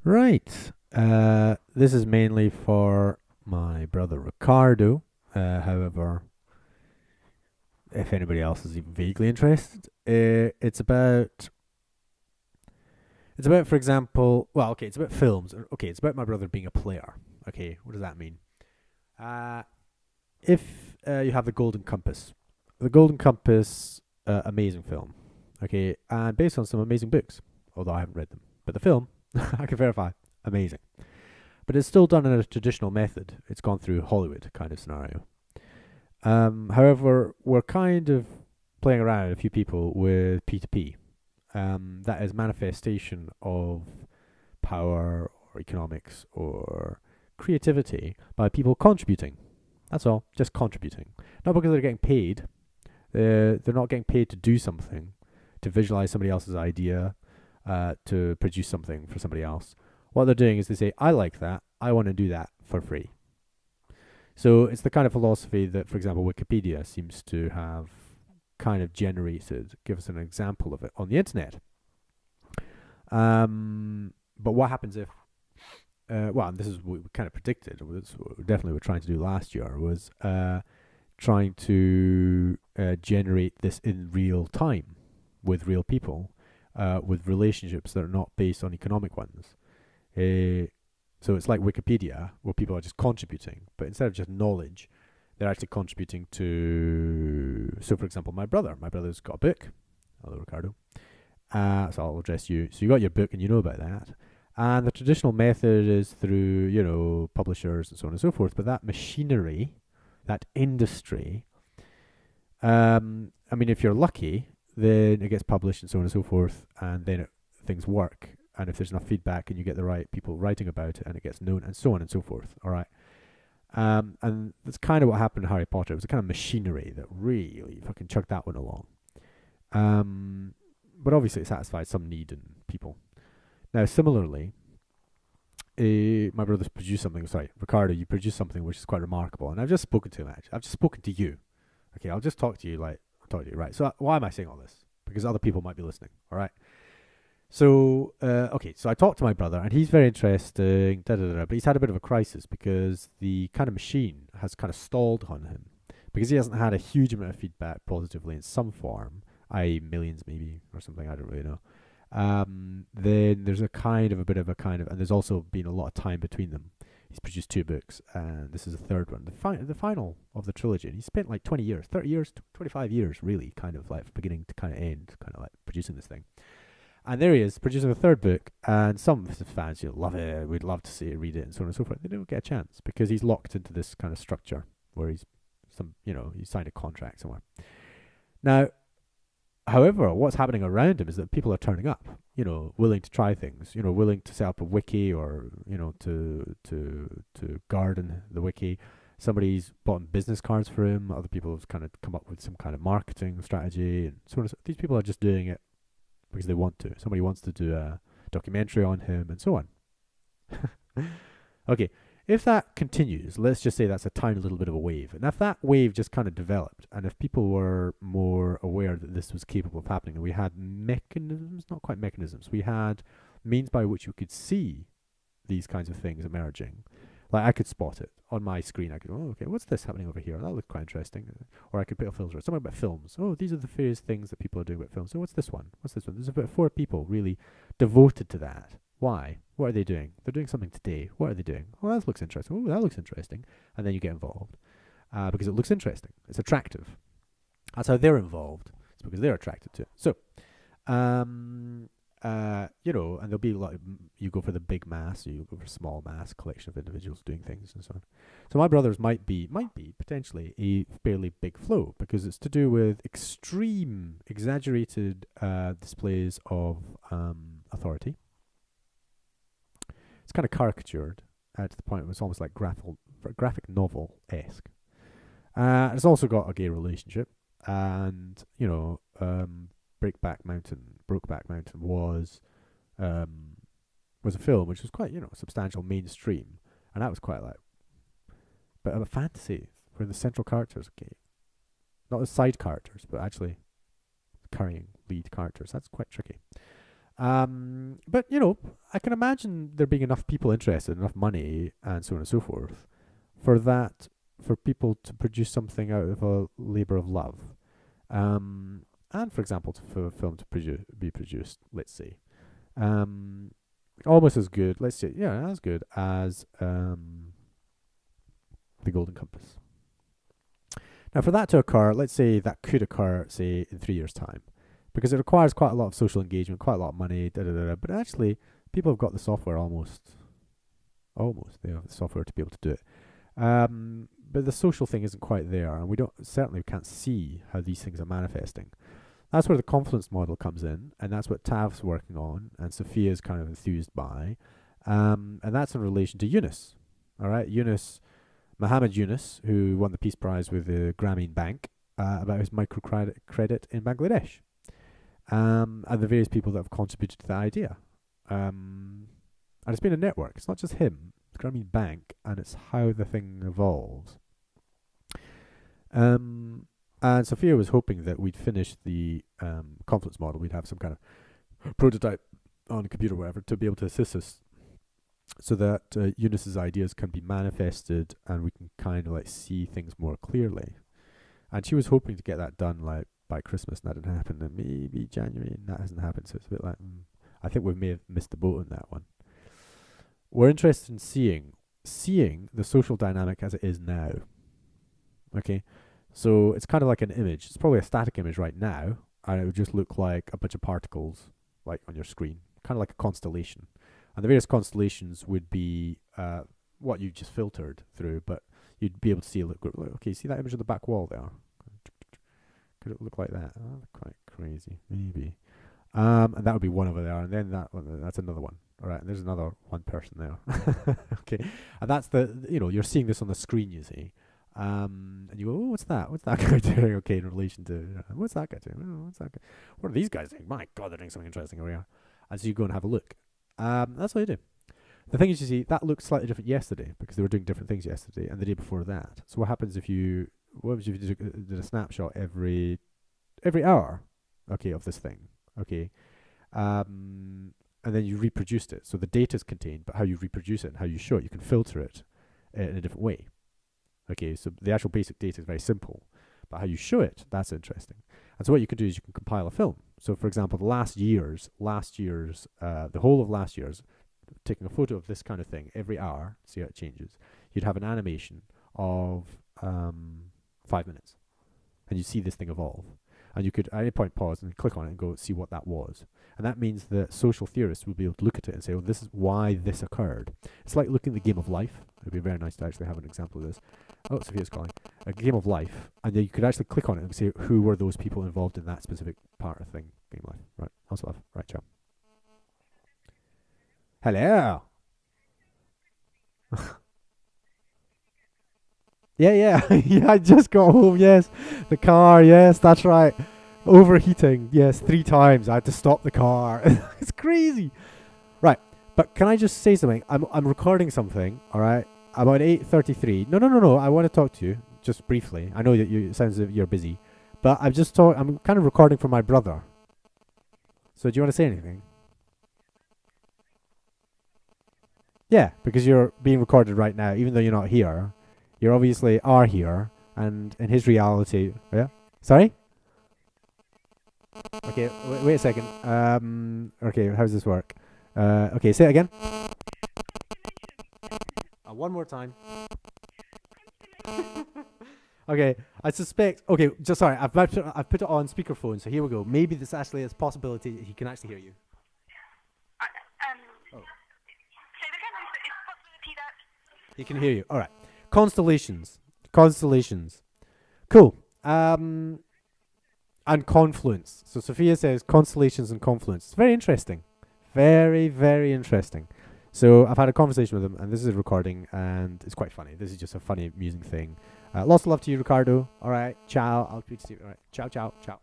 Right. This is mainly for my brother Ricardo. However, if anybody else is even vaguely interested, it's about, for example, well, okay, it's about films. Okay, it's about my brother being a player. Okay, what does that mean? Uh, if you have the Golden Compass, amazing film. Okay, and based on some amazing books, although I haven't read them, but the film, I can verify, amazing. But it's still done in a traditional method. It's gone through Hollywood kind of scenario. However, we're kind of playing around, a few people, with P2P. That is manifestation of power or economics or creativity by people contributing. That's all, just contributing. Not because they're getting paid. They're not getting paid to do something, to visualize somebody else's idea, to produce something for somebody else. What they're doing is they say, I like that, I want to do that for free. So it's the kind of philosophy that, for example, Wikipedia seems to have kind of generated. Give us an example of it on the internet. But what happens if, well, and this is what we kind of predicted, this what we definitely were trying to do last year, was trying to generate this in real time with real people, with relationships that are not based on economic ones. Uh, so it's like Wikipedia, where people are just contributing, but instead of just knowledge, they're actually contributing to. So, for example, my brother. My brother's got a book. Hello, Ricardo. So I'll address you. So you got your book and you know about that. And the traditional method is through, publishers and so on and so forth. But that machinery, that industry, I mean, if you're lucky, then it gets published and so on and so forth, and then things work. And if there's enough feedback and you get the right people writing about it and it gets known and so on and so forth, all right. And that's kind of what happened in Harry Potter. It was a kind of machinery that really fucking chugged that one along. Um, but obviously it satisfied some need in people. Now, similarly, my brother's produced something. Sorry, Ricardo, you produced something which is quite remarkable, and I've just spoken to him. Actually, I've just spoken to you. Okay, I'll just talk to you like talk to you, right? So why am I saying all this? Because other people might be listening. All right. So okay, so I talked to my brother, and he's very interesting. Da, da, da, da, but he's had a bit of a crisis because the kind of machine has kind of stalled on him because he hasn't had a huge amount of feedback positively in some form, i.e., millions maybe or something. I don't really know. Then there's a bit of a kind of, and there's also been a lot of time between them. He's produced two books, and this is the third one, the final of the trilogy. And he spent like 20 years, 30 years, 25 years, really, kind of like beginning to kind of end, kind of like producing this thing. And there he is, producing a third book, and some of his fans, love it. We'd love to see it, read it, and so on and so forth. They don't get a chance because he's locked into this kind of structure where he signed a contract somewhere. Now, however, what's happening around him is that people are turning up, willing to try things, willing to set up a wiki or, to garden the wiki. Somebody's bought business cards for him. Other people have kind of come up with some kind of marketing strategy, and so on. These people are just doing it because they want to. Somebody wants to do a documentary on him, and so on. Okay, if that continues, let's just say that's a tiny little bit of a wave. And if that wave just kind of developed, and if people were more aware that this was capable of happening, and we had mechanisms, not quite mechanisms, we had means by which you could see these kinds of things emerging. Like I could spot it on my screen. I could, okay, what's this happening over here? That looks quite interesting. Or I could put a filter. Something about films. Oh, these are the various things that people are doing about films. So what's this one? What's this one? There's about 4 people really devoted to that. Why? What are they doing? They're doing something today. What are they doing? Oh, that looks interesting. Oh, that looks interesting. And then you get involved because it looks interesting. It's attractive. That's how they're involved. It's because they're attracted to it. So, um, and there'll be like you go for the big mass, or you go for small mass collection of individuals doing things and so on. So my brothers might be potentially a fairly big flow because it's to do with extreme, exaggerated displays of authority. It's kind of caricatured to the point where it's almost like graphic novel esque. It's also got a gay relationship, and Brokeback Mountain was a film which was quite substantial mainstream, and that was quite like, but a fantasy where the central characters are gay, not the side characters, but actually carrying lead characters. That's quite tricky. But I can imagine there being enough people interested, enough money, and so on and so forth, for that, for people to produce something out of a labor of love, and for example, for a film to be produced, let's say, um, almost as good, let's say, yeah, as good as The Golden Compass. Now, for that to occur, let's say that could occur, say, in 3 years' time, because it requires quite a lot of social engagement, quite a lot of money, but actually, people have got the software almost. They have the software to be able to do it. But the social thing isn't quite there, and we certainly can't see how these things are manifesting. That's where the confluence model comes in, and that's what Tav's working on, and Sophia's kind of enthused by, and that's in relation to Yunus. All right, Mohammed Yunus, who won the Peace Prize with the Grameen Bank, about his microcredit in Bangladesh, and the various people that have contributed to the idea. And it's been a network. It's not just him, it's Grameen Bank, and it's how the thing evolves. And Sophia was hoping that we'd finish the confluence model. We'd have some kind of prototype on a computer or whatever to be able to assist us, so that Yunus's ideas can be manifested and we can kind of like see things more clearly. And she was hoping to get that done like by Christmas, and that didn't happen. And maybe January, and that hasn't happened. So it's a bit like, I think we may have missed the boat on that one. We're interested in seeing the social dynamic as it is now. Okay, so it's kind of like an image. It's probably a static image right now, and it would just look like a bunch of particles like on your screen, kind of like a constellation. And the various constellations would be what you just filtered through, but you'd be able to see, okay, see that image of the back wall there? Could it look like that? Oh, quite crazy, maybe. And that would be one over there, and then that's another one. All right, and there's another one person there. Okay, and that's you're seeing this on the screen, you see. And you go, oh, what's that? What's that guy doing? Okay, in relation to, what's that guy doing? Oh, what's that guy? What are these guys doing? My God, they're doing something interesting over here. And so you go and have a look. That's what you do. The thing is, you see, that looked slightly different yesterday because they were doing different things yesterday and the day before that. So what happens if you did a snapshot every hour, okay, of this thing, okay, and then you reproduced it. So the data is contained, but how you reproduce it and how you show it, you can filter it in a different way. Okay, so the actual basic data is very simple, but how you show it, that's interesting. And so what you can do is you can compile a film. So for example, the whole of last year's, taking a photo of this kind of thing every hour, see how it changes, you'd have an animation of 5 minutes, and you see this thing evolve. And you could at any point pause and click on it and go see what that was. And that means that social theorists will be able to look at it and say, oh, this is why this occurred. It's like looking at the Game of Life. It would be very nice to actually have an example of this. Oh, Sophia's calling. A Game of Life. And then you could actually click on it and say, who were those people involved in that specific part of thing? Game of Life. Right. Also love. Right, ciao. Hello. Yeah. Yeah, I just got home, yes. The car, yes, that's right. Overheating, yes, 3 times. I had to stop the car. It's crazy. Right, but can I just say something? I'm recording something, all right? About 8:33. No. I want to talk to you just briefly. I know that it sounds like you're busy, but I'm kind of recording for my brother. So do you want to say anything? Yeah, because you're being recorded right now, even though you're not here. You obviously are here, and in his reality, yeah. Sorry. Okay, wait a second. Okay, how does this work? Okay, say it again. One more time. Okay, I suspect. Okay, just sorry. I've put it on speakerphone, so here we go. Maybe this actually is a possibility that he can actually hear you. Oh. Say it again. It's a possibility that he can hear you. All right. Constellations. Cool. And confluence. So Sophia says constellations and confluence. It's very interesting. Very, very interesting. So I've had a conversation with him, and this is a recording, and it's quite funny. This is just a funny, amusing thing. Lots of love to you, Ricardo. All right. Ciao. I'll speak to you. All right. Ciao.